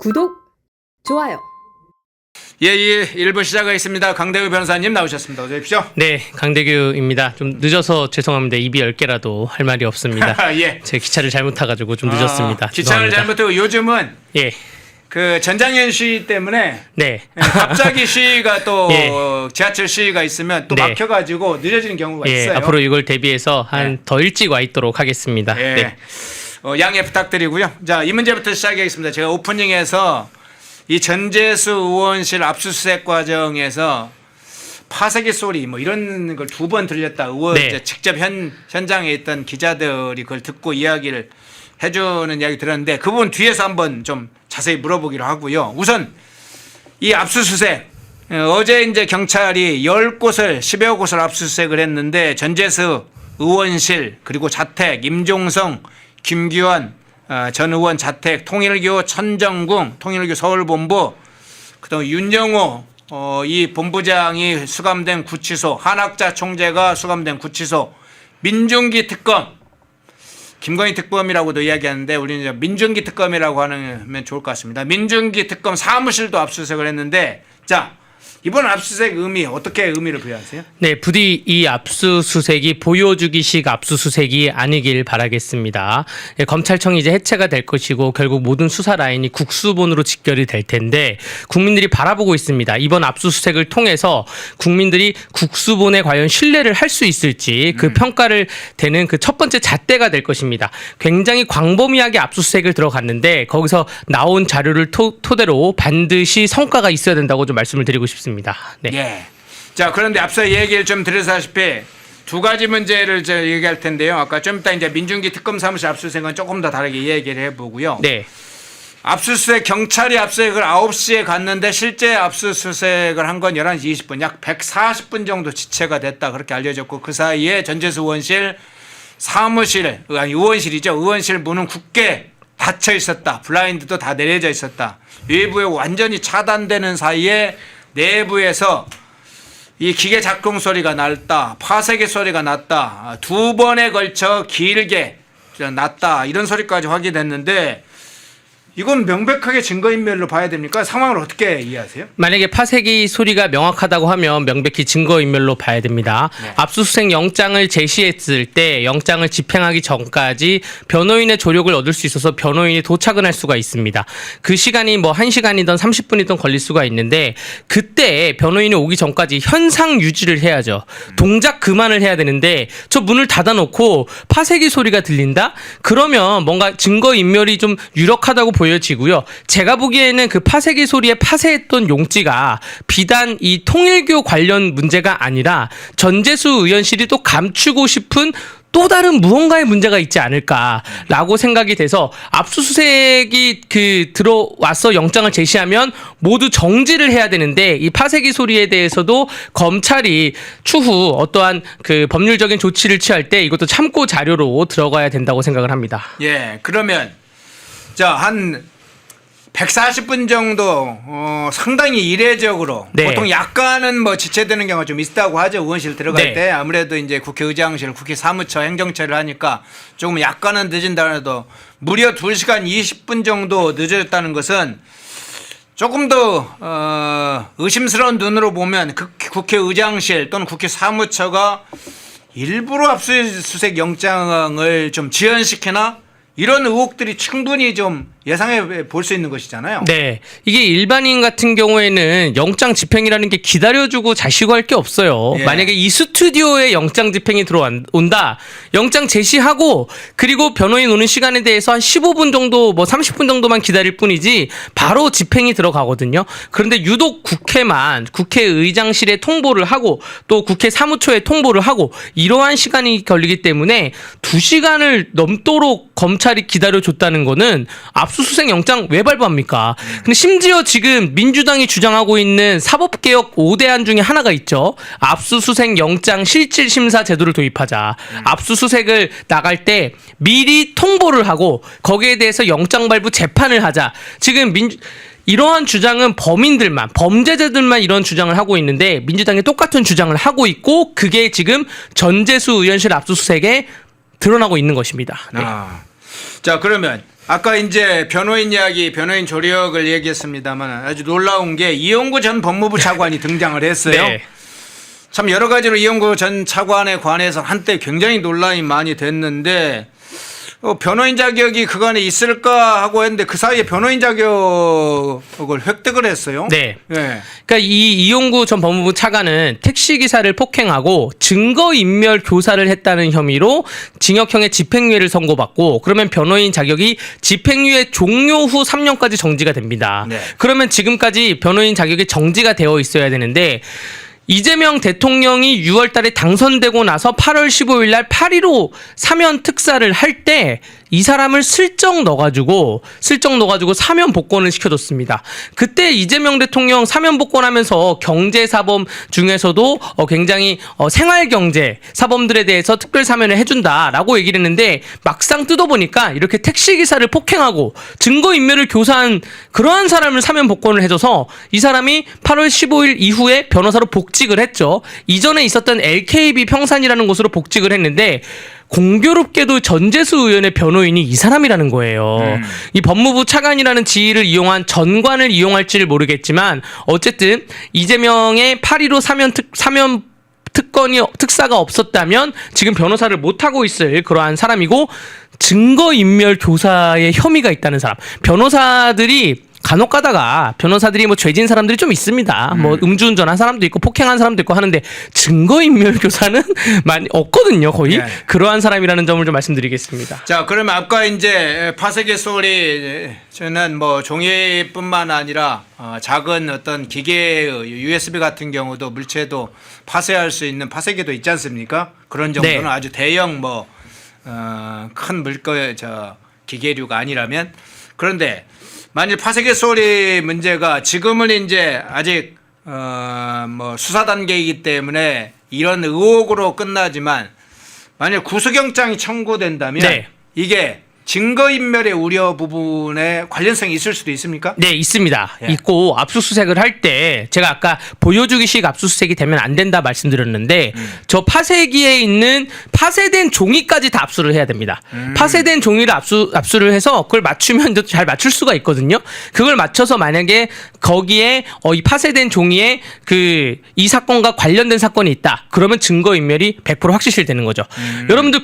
구독, 좋아요. 예, 1부 시작하겠습니다. 강대규 변호사님 나오셨습니다. 어서 오십시오. 네, 강대규입니다. 좀 늦어서 죄송합니다. 입이 10개라도 할 말이 없습니다. 예. 제 기차를 잘못 타가지고 좀 늦었습니다. 기차를 잘못하고 요즘은 예. 그 전장현 시위 때문에 네. 갑자기 시위가 또 예. 지하철 시위가 있으면 또 네. 막혀가지고 늦어지는 경우가 예, 있어요. 앞으로 이걸 대비해서 한 네. 더 일찍 와 있도록 하겠습니다. 예. 네. 양해 부탁드리고요. 자, 이 문제부터 시작하겠습니다. 제가 오프닝에서 이 전재수 의원실 압수수색 과정에서 파쇄기 소리 뭐 이런 걸 2번 들렸다. 의원 네. 직접 현장에 있던 기자들이 그걸 듣고 이야기를 해주는 이야기 들었는데 그 부분 뒤에서 한번 좀 자세히 물어보기로 하고요. 우선 이 압수수색 어제 이제 경찰이 10곳을 10여 곳을 압수수색을 했는데 전재수 의원실 그리고 자택 임종성 김규환 전 의원 자택 통일교 천정궁 통일교 서울본부 그다음 윤영호 이 본부장이 수감된 구치소 한학자 총재가 수감된 구치소 민중기 특검 김건희 특검이라고도 이야기하는데 우리는 이제 민중기 특검이라고 하면 좋을 것 같습니다. 민중기 특검 사무실도 압수수색을 했는데 자 이번 압수수색 의미 어떻게 의미를 부여하세요? 네, 부디 이 압수수색이 보여주기식 압수수색이 아니길 바라겠습니다. 예, 검찰청이 이제 해체가 될 것이고 결국 모든 수사 라인이 국수본으로 직결이 될 텐데 국민들이 바라보고 있습니다. 이번 압수수색을 통해서 국민들이 국수본에 과연 신뢰를 할 수 있을지 그 평가를 되는 그 첫 번째 잣대가 될 것입니다. 굉장히 광범위하게 압수수색을 들어갔는데 거기서 나온 자료를 토대로 반드시 성과가 있어야 된다고 좀 말씀을 드리고 싶습니다. 네. 예. 자, 그런데 앞서 얘기를 좀 드렸다시피 두 가지 문제를 얘기할 텐데요. 아까 좀 이따 이제 민중기 특검 사무실 압수수색은 조금 더 다르게 얘기를 해보고요. 네. 압수수색 경찰이 압수수색을 9시에 갔는데 실제 압수수색을 한 건 11시 20분 약 140분 정도 지체가 됐다 그렇게 알려졌고 그 사이에 전재수 의원실 사무실 아니 의원실이죠. 의원실 문은 굳게 닫혀 있었다. 블라인드도 다 내려져 있었다. 외부에 완전히 차단되는 사이에 내부에서 이 기계 작동 소리가 났다. 파쇄기 소리가 났다. 2번에 걸쳐 길게 났다. 이런 소리까지 확인됐는데 이건 명백하게 증거인멸로 봐야 됩니까? 상황을 어떻게 이해하세요? 만약에 파쇄기 소리가 명확하다고 하면 명백히 증거인멸로 봐야 됩니다. 네. 압수수색 영장을 제시했을 때 영장을 집행하기 전까지 변호인의 조력을 얻을 수 있어서 변호인이 도착은 할 수가 있습니다. 그 시간이 뭐 1시간이든 30분이든 걸릴 수가 있는데 그때 변호인이 오기 전까지 현상 유지를 해야죠. 동작 그만을 해야 되는데 저 문을 닫아놓고 파쇄기 소리가 들린다? 그러면 뭔가 증거인멸이 좀 유력하다고 보여지고요. 제가 보기에는 그 파쇄기 소리에 파쇄했던 용지가 비단 이 통일교 관련 문제가 아니라 전재수 의원실이 또 감추고 싶은 또 다른 무언가의 문제가 있지 않을까라고 생각이 돼서 압수수색이 들어와서 영장을 제시하면 모두 정지를 해야 되는데 이 파쇄기 소리에 대해서도 검찰이 추후 어떠한 그 법률적인 조치를 취할 때 이것도 참고 자료로 들어가야 된다고 생각을 합니다. 예, 그러면 자, 한 140분 정도 상당히 이례적으로 네. 보통 약간은 뭐 지체되는 경우가 좀 있다고 하죠. 의원실 들어갈 네. 때 아무래도 이제 국회의장실, 국회 사무처 행정처를 하니까 조금 약간은 늦은다 해도 무려 2시간 20분 정도 늦어졌다는 것은 조금 더 의심스러운 눈으로 보면 국회의장실 또는 국회 사무처가 일부러 압수수색 영장을 좀 지연시키나 이런 의혹들이 충분히 좀 예상해 볼 수 있는 것이잖아요. 네. 이게 일반인 같은 경우에는 영장 집행이라는 게 기다려주고 자시고 할 게 없어요. 예. 만약에 이 스튜디오에 영장 집행이 들어온다. 영장 제시하고 그리고 변호인 오는 시간에 대해서 한 15분 정도 뭐 30분 정도만 기다릴 뿐이지 바로 집행이 들어가거든요. 그런데 유독 국회의장실에 통보를 하고 또 국회 사무처에 통보를 하고 이러한 시간이 걸리기 때문에 2시간을 넘도록 검찰이 기다려줬다는 거는 압수수색 영장 왜 발부합니까? 근데 심지어 지금 민주당이 주장하고 있는 사법개혁 5대안 중에 하나가 있죠. 압수수색 영장 실질심사 제도를 도입하자. 압수수색을 나갈 때 미리 통보를 하고 거기에 대해서 영장 발부 재판을 하자. 지금 이러한 주장은 범인들만, 범죄자들만 이런 주장을 하고 있는데 민주당이 똑같은 주장을 하고 있고 그게 지금 전재수 의원실 압수수색에 드러나고 있는 것입니다. 네. 자, 그러면 아까 이제 변호인 이야기, 변호인 조력을 얘기했습니다만 아주 놀라운 게 이용구 전 법무부 차관이 등장을 했어요. 네. 참 여러 가지로 이용구 전 차관에 관해서 한때 굉장히 논란이 많이 됐는데 변호인 자격이 그간에 있을까 하고 했는데 그 사이에 변호인 자격을 획득을 했어요. 네. 네. 그러니까 이 이용구 전 법무부 차관은 택시 기사를 폭행하고 증거 인멸 교사를 했다는 혐의로 징역형의 집행유예를 선고받고 그러면 변호인 자격이 집행유예 종료 후 3년까지 정지가 됩니다. 네. 그러면 지금까지 변호인 자격이 정지가 되어 있어야 되는데 이재명 대통령이 6월 달에 당선되고 나서 8월 15일 날 8.15 사면 특사를 할 때 이 사람을 슬쩍 넣어가지고 사면 복권을 시켜줬습니다. 그때 이재명 대통령 사면 복권하면서 경제사범 중에서도 굉장히 생활경제 사범들에 대해서 특별 사면을 해준다라고 얘기를 했는데 막상 뜯어보니까 이렇게 택시기사를 폭행하고 증거인멸을 교사한 그러한 사람을 사면 복권을 해줘서 이 사람이 8월 15일 이후에 변호사로 복직을 했죠. 이전에 있었던 LKB 평산이라는 곳으로 복직을 했는데 공교롭게도 전재수 의원의 변호인이 이 사람이라는 거예요. 이 법무부 차관이라는 지위를 이용한 전관을 이용할지를 모르겠지만 어쨌든 이재명의 8.15 사면 특사가 없었다면 지금 변호사를 못하고 있을 그러한 사람이고 증거인멸 교사의 혐의가 있다는 사람. 변호사들이 간혹 가다가 변호사들이 뭐 죄진 사람들이 좀 있습니다. 뭐 음주운전한 사람도 있고 폭행한 사람도 있고 하는데 증거인멸 교사는 많이 없거든요. 거의. 네. 그러한 사람이라는 점을 좀 말씀드리겠습니다. 자, 그러면 아까 이제 파쇄기 소리 저는 뭐 종이뿐만 아니라 작은 어떤 기계의 USB 같은 경우도 물체도 파쇄할 수 있는 파쇄기도 있지 않습니까? 그런 정도는 네. 아주 대형 큰 기계류가 아니라면 그런데 만일 파쇄기 소리 문제가 지금은 이제 아직 수사 단계이기 때문에 이런 의혹으로 끝나지만 만약 구속영장이 청구된다면 네. 이게 증거인멸의 우려 부분에 관련성이 있을 수도 있습니까? 네, 있습니다. 예. 있고 압수수색을 할 때 제가 아까 보여주기식 압수수색이 되면 안 된다 말씀드렸는데 저 파쇄기에 있는 파쇄된 종이까지 다 압수를 해야 됩니다. 파쇄된 종이를 압수를 해서 그걸 맞추면 잘 맞출 수가 있거든요. 그걸 맞춰서 만약에 거기에 이 파쇄된 종이에 이 사건과 관련된 사건이 있다. 그러면 증거인멸이 100% 확실시되는 거죠. 여러분들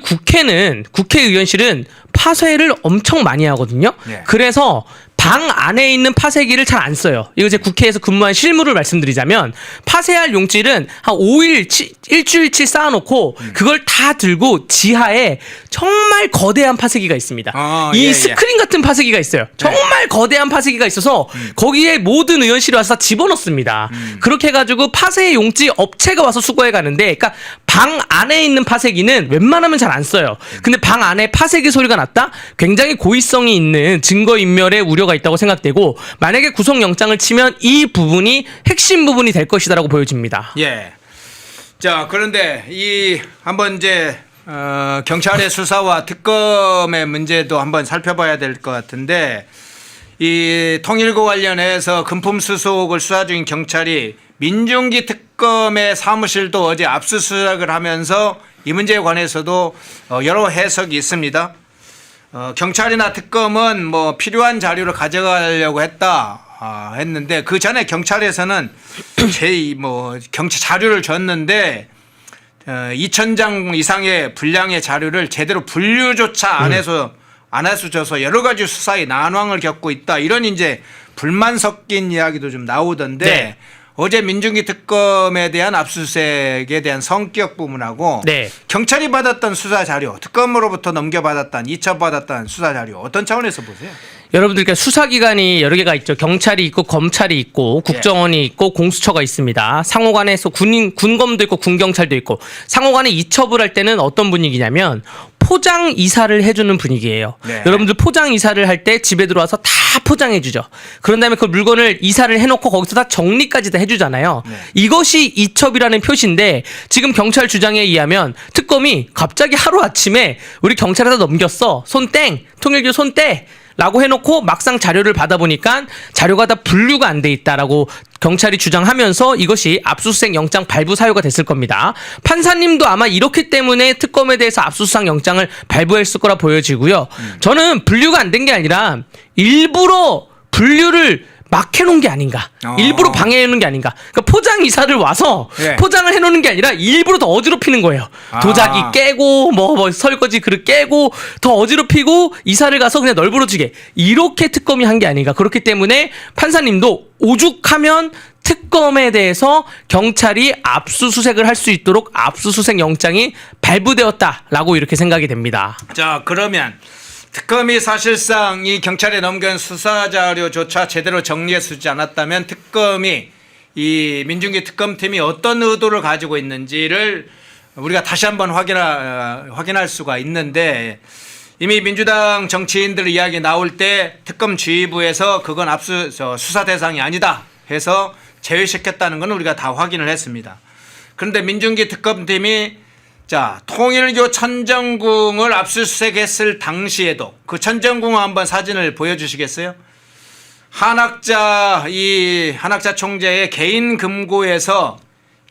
국회의원실은 파쇄를 엄청 많이 하거든요. 예. 그래서 방 안에 있는 파쇄기를 잘 안 써요. 이거 제 국회에서 근무한 실무를 말씀드리자면 파쇄할 용지는 한 5일, 일주일치 쌓아놓고 그걸 다 들고 지하에 정말 거대한 파쇄기가 있습니다. 이 스크린 같은 파쇄기가 있어요. 정말 거대한 파쇄기가 있어서 거기에 모든 의원실이 와서 다 집어넣습니다. 그렇게 해가지고 파쇄 용지 업체가 와서 수거해 가는데 그러니까 방 안에 있는 파쇄기는 웬만하면 잘 안 써요. 근데 방 안에 파쇄기 소리가 났다? 굉장히 고의성이 있는 증거인멸의 우려가 있다고 생각되고 만약에 구속영장을 치면 이 부분이 핵심 부분이 될 것이다라고 보여집니다. 예. 자, 그런데 한번 이제 경찰의 수사와 특검의 문제도 한번 살펴봐야 될 것 같은데 이 통일고 관련해서 금품 수속을 수사 중인 경찰이 민중기 특검의 사무실도 어제 압수수색을 하면서 이 문제에 관해서도 여러 해석이 있습니다. 경찰이나 특검은 뭐 필요한 자료를 가져가려고 했는데 그 전에 경찰에서는 경찰 자료를 줬는데 2,000장 이상의 분량의 자료를 제대로 분류조차 안 해서 줘서 여러 가지 수사에 난항을 겪고 있다. 이런 이제 불만 섞인 이야기도 좀 나오던데 네. 어제 민중기 특검에 대한 압수수색에 대한 성격 부분하고 네. 경찰이 받았던 수사 자료, 특검으로부터 넘겨받았던 이첩받았던 수사 자료 어떤 차원에서 보세요? 여러분들 수사기관이 여러 개가 있죠. 경찰이 있고 검찰이 있고 국정원이 있고 공수처가 있습니다. 상호간에서 군검도 있고 군경찰도 있고 상호간에 이첩을 할 때는 어떤 분위기냐면 포장 이사를 해주는 분위기예요. 네. 여러분들 포장 이사를 할 때 집에 들어와서 다 포장해주죠. 그런 다음에 그 물건을 이사를 해놓고 거기서 다 정리까지 다 해주잖아요. 네. 이것이 이첩이라는 표시인데 지금 경찰 주장에 의하면 특검이 갑자기 하루아침에 우리 경찰에다 넘겼어. 손 땡. 통일교 손 떼. 라고 해놓고 막상 자료를 받아보니까 자료가 다 분류가 안 돼 있다라고 경찰이 주장하면서 이것이 압수수색 영장 발부 사유가 됐을 겁니다. 판사님도 아마 이렇기 때문에 특검에 대해서 압수수색 영장을 발부했을 거라 보여지고요. 저는 분류가 안 된 게 아니라 일부러 분류를 막 해놓은 게 아닌가. 일부러 방해해놓은 게 아닌가. 그러니까 포장 이사를 와서 네. 포장을 해놓는 게 아니라 일부러 더 어지럽히는 거예요. 도자기 깨고 뭐 설거지 그릇 깨고 더 어지럽히고 이사를 가서 그냥 널브러지게 이렇게 특검이 한 게 아닌가. 그렇기 때문에 판사님도 오죽하면 특검에 대해서 경찰이 압수수색을 할 수 있도록 압수수색 영장이 발부되었다라고 이렇게 생각이 됩니다. 자, 그러면 특검이 사실상 이 경찰에 넘겨온 수사 자료조차 제대로 정리해주지 않았다면 특검이 이 민중기 특검팀이 어떤 의도를 가지고 있는지를 우리가 다시 한번 확인할 수가 있는데, 이미 민주당 정치인들 이야기 나올 때 특검 지휘부에서 그건 수사 대상이 아니다 해서 제외시켰다는 건 우리가 다 확인을 했습니다. 그런데 민중기 특검팀이 자, 통일교 천정궁을 압수수색했을 당시에도 그 천정궁 한번 사진을 보여주시겠어요? 한학자 총재의 개인 금고에서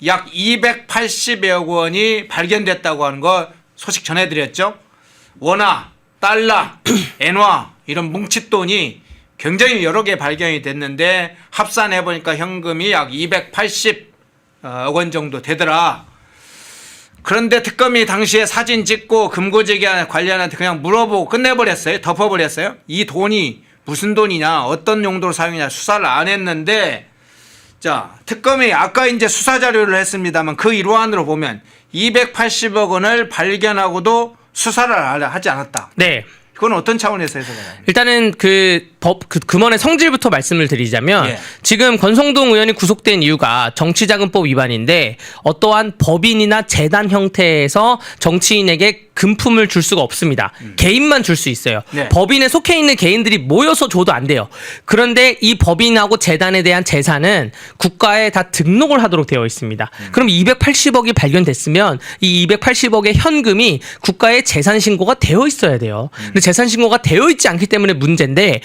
약 280여 원이 발견됐다고 하는 거 소식 전해드렸죠. 원화, 달러, 엔화 이런 뭉칫돈이 굉장히 여러 개 발견이 됐는데 합산해 보니까 현금이 약 280억 원 정도 되더라. 그런데 특검이 당시에 사진 찍고 금고지기 관련한테 그냥 물어보고 끝내버렸어요. 덮어버렸어요. 이 돈이 무슨 돈이냐, 어떤 용도로 사용이냐 수사를 안 했는데, 자, 특검이 아까 이제 수사 자료를 했습니다만 그 일환으로 보면 280억 원을 발견하고도 수사를 하지 않았다. 네. 그건 어떤 차원에서 해석해요? 일단은 금원의 성질부터 말씀을 드리자면, 예. 지금 권성동 의원이 구속된 이유가 정치자금법 위반인데 어떠한 법인이나 재단 형태에서 정치인에게 금품을 줄 수가 없습니다. 개인만 줄 수 있어요. 네. 법인에 속해 있는 개인들이 모여서 줘도 안 돼요. 그런데 이 법인하고 재단에 대한 재산은 국가에 다 등록을 하도록 되어 있습니다. 그럼 280억이 발견됐으면 이 280억의 현금이 국가에 재산 신고가 되어 있어야 돼요. 근데 재산 신고가 되어 있지 않기 때문에 문제인데,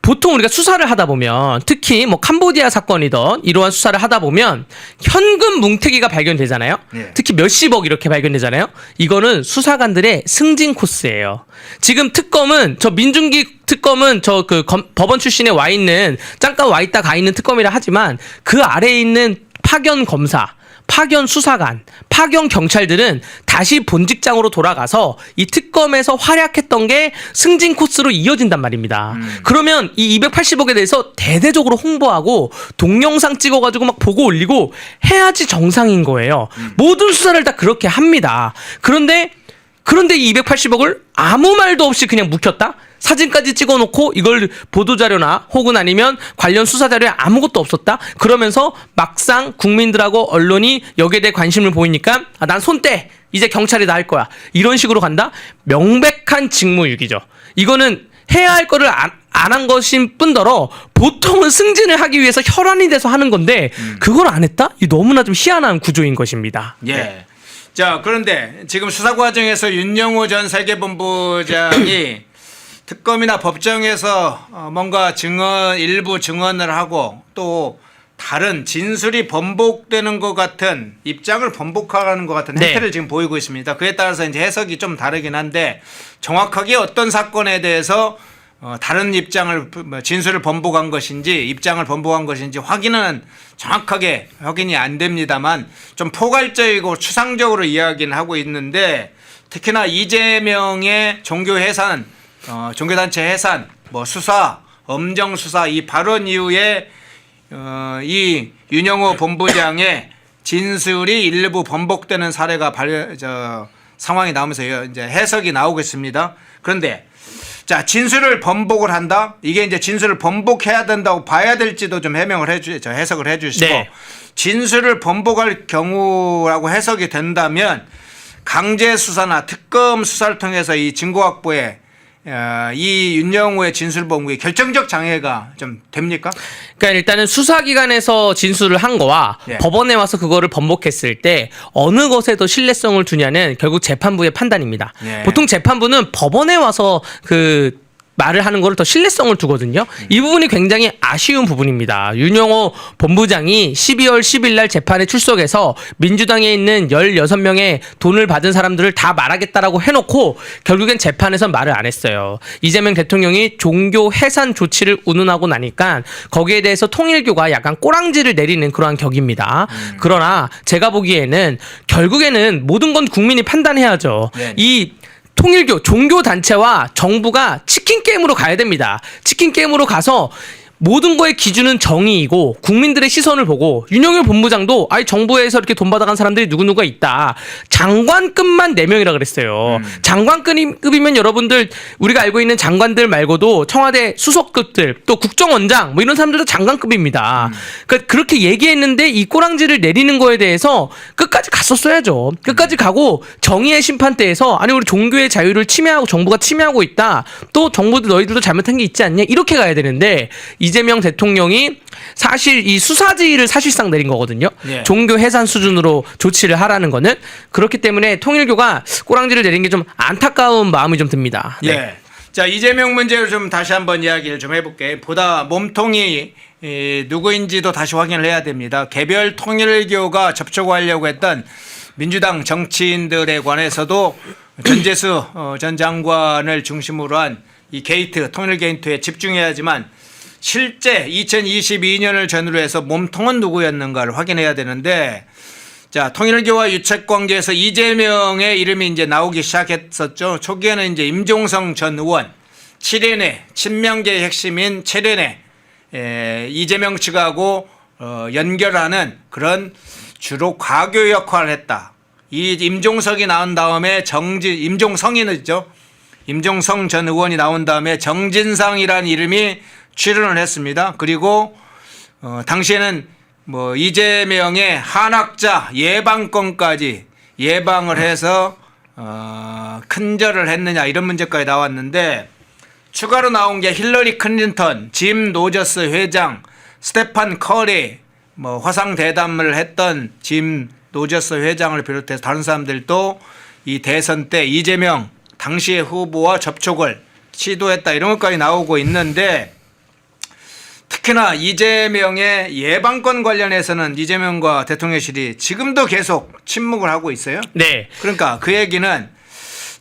보통 우리가 수사를 하다 보면 특히 뭐 캄보디아 사건이던 이러한 수사를 하다 보면 현금 뭉태기가 발견되잖아요. 네. 특히 몇십억 이렇게 발견되잖아요. 이거는 수사관들의 승진 코스예요. 지금 특검은 민중기 특검은 법원 출신에 와 있는 잠깐 와 있다 가 있는 특검이라 하지만 그 아래에 있는 파견 검사, 파견 수사관, 파견 경찰들은 다시 본 직장으로 돌아가서 이 특검에서 활약했던 게 승진 코스로 이어진단 말입니다. 그러면 이 280억에 대해서 대대적으로 홍보하고 동영상 찍어가지고 막 보고 올리고 해야지 정상인 거예요. 모든 수사를 다 그렇게 합니다. 그런데 이 280억을 아무 말도 없이 그냥 묵혔다? 사진까지 찍어놓고 이걸 보도자료나 혹은 아니면 관련 수사자료에 아무것도 없었다? 그러면서 막상 국민들하고 언론이 여기에 대해 관심을 보이니까 난 손 떼! 이제 경찰이 나 할 거야. 이런 식으로 간다? 명백한 직무유기죠. 이거는 해야 할 거를 안 한 것인 뿐더러 보통은 승진을 하기 위해서 혈안이 돼서 하는 건데 그걸 안 했다? 이 너무나 좀 희한한 구조인 것입니다. 예. 네. 자, 그런데 지금 수사 과정에서 윤영호 전 세계본부장이 특검이나 법정에서 뭔가 일부 증언을 하고 또 다른 진술이 번복되는 것 같은 입장을 번복하는 것 같은 행태를 지금 보이고 있습니다. 그에 따라서 이제 해석이 좀 다르긴 한데 정확하게 어떤 사건에 대해서 다른 진술을 번복한 것인지 입장을 번복한 것인지 정확하게 확인이 안 됩니다만 좀 포괄적이고 추상적으로 이야기는 하고 있는데, 특히나 이재명의 종교단체 해산, 수사, 엄정수사 이 발언 이후에 이 윤영호 본부장의 진술이 일부 번복되는 사례가 상황이 나오면서 이제 해석이 나오고 있습니다. 그런데 자, 진술을 번복을 한다? 이게 이제 진술을 번복해야 된다고 봐야 될지도 좀 해석을 해주시고, 네. 진술을 번복할 경우라고 해석이 된다면 강제 수사나 특검 수사를 통해서 이 증거 확보에 이 윤영호의 진술 번복에 결정적 장애가 좀 됩니까? 그러니까 일단은 수사기관에서 진술을 한 거와 예. 법원에 와서 그거를 번복했을 때 어느 것에 더 신뢰성을 두냐는 결국 재판부의 판단입니다. 예. 보통 재판부는 법원에 와서 말을 하는 거를 더 신뢰성을 두거든요. 이 부분이 굉장히 아쉬운 부분입니다. 윤영호 본부장이 12월 10일 날 재판에 출석해서 민주당에 있는 16명의 돈을 받은 사람들을 다 말하겠다라고 해놓고 결국엔 재판에선 말을 안 했어요. 이재명 대통령이 종교 해산 조치를 운운하고 나니까 거기에 대해서 통일교가 약간 꼬랑지를 내리는 그러한 격입니다. 그러나 제가 보기에는 결국에는 모든 건 국민이 판단해야죠. 네. 이 통일교 종교 단체와 정부가 치킨 게임으로 가야 됩니다. 치킨 게임으로 가서 모든 거의 기준은 정의이고 국민들의 시선을 보고 윤영호 본부장도 아니 정부에서 이렇게 돈 받아간 사람들이 누구누가 있다. 장관급만 4명이라 그랬어요. 장관급이면 여러분들 우리가 알고 있는 장관들 말고도 청와대 수석급들 또 국정원장 뭐 이런 사람들도 장관급입니다. 그러니까 그렇게 얘기했는데 이 꼬랑지를 내리는 거에 대해서 끝까지 갔었어야죠. 끝까지 가고 정의의 심판대에서 아니 우리 종교의 자유를 침해하고 정부가 침해하고 있다. 또 정부도 너희들도 잘못한 게 있지 않냐 이렇게 가야 되는데 이재명 대통령이 사실 이 수사지를 사실상 내린 거거든요. 예. 종교 해산 수준으로 조치를 하라는 거는 그렇기 때문에 통일교가 꼬랑지를 내린 게 좀 안타까운 마음이 좀 듭니다. 네. 예. 자, 이재명 문제를 좀 다시 한번 이야기를 좀 해볼게. 보다 몸통이 누구인지도 다시 확인을 해야 됩니다. 개별 통일교가 접촉하려고 했던 민주당 정치인들에 관해서도 전재수 전 장관을 중심으로 한 이 게이트, 통일 게이트에 집중해야지만 실제 2022년을 전후로 해서 몸통은 누구였는가를 확인해야 되는데 자, 통일교와 유착관계에서 이재명의 이름이 이제 나오기 시작했었죠. 초기에는 이제 임종성 전 의원, 7인의 친명계의 핵심인 7인의 이재명 측하고 연결하는 그런 주로 과교 역할을 했다. 이 임종석이 나온 다음에 임종성이죠. 임종성 전 의원이 나온 다음에 정진상이라는 이름이 출연을 했습니다. 그리고 당시에는 뭐 이재명의 한학자 예방권까지 예방을 해서 큰절을 했느냐 이런 문제까지 나왔는데 추가로 나온 게 힐러리 클린턴, 짐 노저스 회장, 스테판 커리, 뭐 화상 대담을 했던 짐 노저스 회장을 비롯해서 다른 사람들도 이 대선 때 이재명 당시의 후보와 접촉을 시도했다 이런 것까지 나오고 있는데 특히나 이재명의 예방권 관련해서는 이재명과 대통령실이 지금도 계속 침묵을 하고 있어요. 네. 그러니까 그 얘기는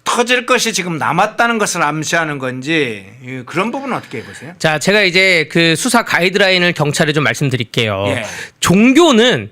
터질 것이 지금 남았다는 것을 암시하는 건지 그런 부분은 어떻게 보세요? 자, 제가 이제 그 수사 가이드라인을 경찰에 좀 말씀드릴게요. 예. 종교는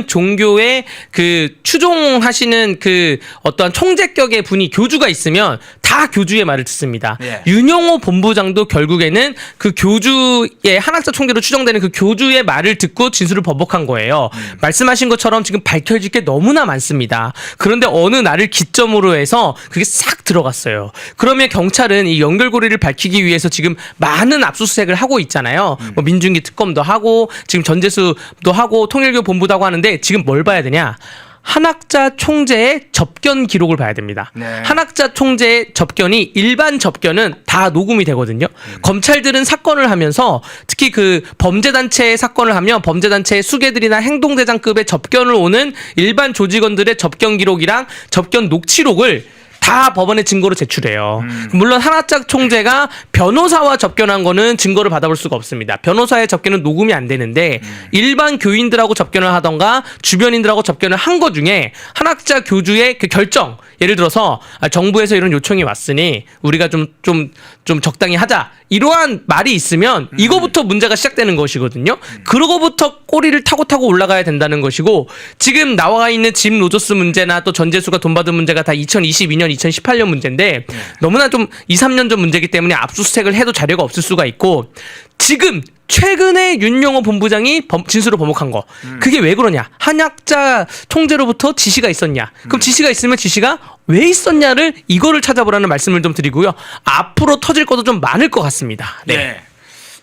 종교의 그 추종하시는 그 어떠한 총재격의 분이 교주가 있으면 다 교주의 말을 듣습니다. 예. 윤영호 본부장도 결국에는 그 교주의 한학자 총재로 추정되는 그 교주의 말을 듣고 진술을 번복한 거예요. 말씀하신 것처럼 지금 밝혀질 게 너무나 많습니다. 그런데 어느 날을 기점으로 해서 그게 싹 들어갔어요. 그러면 경찰은 이 연결고리를 밝히기 위해서 지금 많은 압수수색을 하고 있잖아요. 뭐 민중기 특검도 하고 지금 전재수도 하고 통일교 본부도 하고 하는데 지금 뭘 봐야 되냐? 한학자 총재의 접견 기록을 봐야 됩니다. 네. 한학자 총재의 접견이 일반 접견은 다 녹음이 되거든요. 검찰들은 사건을 하면서 특히 그 범죄단체의 사건을 하면 범죄단체의 수괴들이나 행동대장급의 접견을 오는 일반 조직원들의 접견 기록이랑 접견 녹취록을 다 법원에 증거로 제출해요. 물론 한학자 총재가 변호사와 접견한 거는 증거를 받아볼 수가 없습니다. 변호사의 접견은 녹음이 안 되는데 일반 교인들하고 접견을 하던가 주변인들하고 접견을 한 거 중에 한학자 교주의 그 결정, 예를 들어서 정부에서 이런 요청이 왔으니 우리가 좀 적당히 하자 이러한 말이 있으면 이거부터 문제가 시작되는 것이거든요. 그러고부터 꼬리를 타고 올라가야 된다는 것이고 지금 나와 있는 짐 로저스 문제나 또 전재수가 돈 받은 문제가 다 2022년, 2018년 문제인데 너무나 좀 2, 3년 전 문제이기 때문에 압수수색을 해도 자료가 없을 수가 있고 지금 최근에 윤영호 본부장이 진술을 번복한 거 그게 왜 그러냐? 한학자 총재로부터 지시가 있었냐? 그럼 지시가 있으면 지시가 왜 있었냐를 이거를 찾아보라는 말씀을 좀 드리고요. 앞으로 터질 것도 좀 많을 것 같습니다. 네. 네.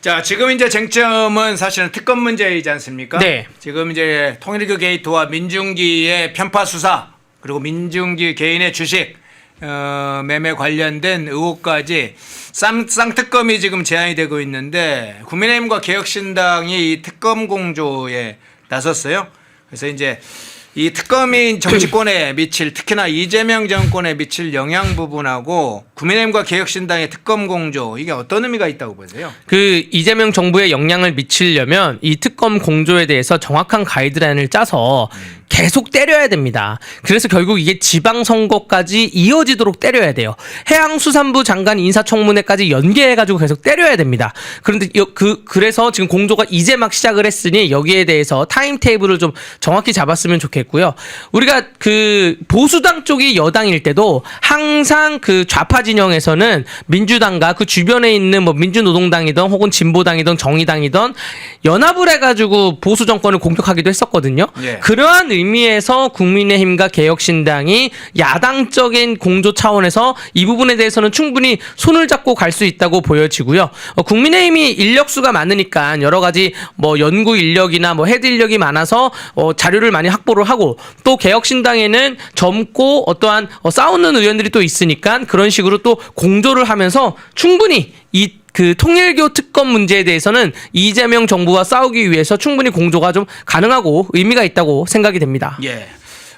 자, 지금 이제 쟁점은 사실은 특검 문제이지 않습니까? 네. 지금 이제 통일교 게이트와 민중기의 편파 수사 그리고 민중기 개인의 주식 매매 관련된 의혹까지 쌍특검이 지금 제안이 되고 있는데 국민의힘과 개혁신당이 이 특검 공조에 나섰어요. 그래서 이제 이 특검이 정치권에 미칠 특히나 이재명 정권에 미칠 영향 부분하고 국민의힘과 개혁신당의 특검 공조 이게 어떤 의미가 있다고 보세요? 그 이재명 정부에 영향을 미치려면 이 특검 공조에 대해서 정확한 가이드라인을 짜서 계속 때려야 됩니다. 그래서 결국 이게 지방선거까지 이어지도록 때려야 돼요. 해양수산부 장관 인사청문회까지 연계해가지고 계속 때려야 됩니다. 그런데 그래서 지금 공조가 이제 막 시작을 했으니 여기에 대해서 타임테이블을 좀 정확히 잡았으면 좋겠고요. 우리가 그 보수당 쪽이 여당일 때도 항상 그 좌파 진영에서는 민주당과 그 주변에 있는 뭐 민주노동당이든 혹은 진보당이든 정의당이든 연합을 해가지고 보수 정권을 공격하기도 했었거든요. 예. 그러한 의미에서 국민의힘과 개혁신당이 야당적인 공조 차원에서 이 부분에 대해서는 충분히 손을 잡고 갈 수 있다고 보여지고요. 국민의힘이 인력수가 많으니까 여러 가지 뭐 연구 인력이나 뭐 헤드 인력이 많아서 자료를 많이 확보를 하고 또 개혁신당에는 젊고 어떠한 싸우는 의원들이 또 있으니까 그런 식으로 또 공조를 하면서 충분히 그 통일교 특검 문제에 대해서는 이재명 정부와 싸우기 위해서 충분히 공조가 좀 가능하고 의미가 있다고 생각이 됩니다. 예.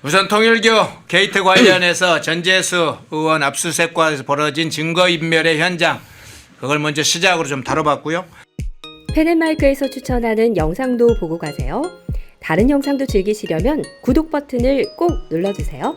우선 통일교 게이트 관련해서 전재수 의원 압수수색과에서 벌어진 증거인멸의 현장 그걸 먼저 시작으로 좀 다뤄봤고요. 펜앤마이크에서 추천하는 영상도 보고 가세요. 다른 영상도 즐기시려면 구독 버튼을 꼭 눌러주세요.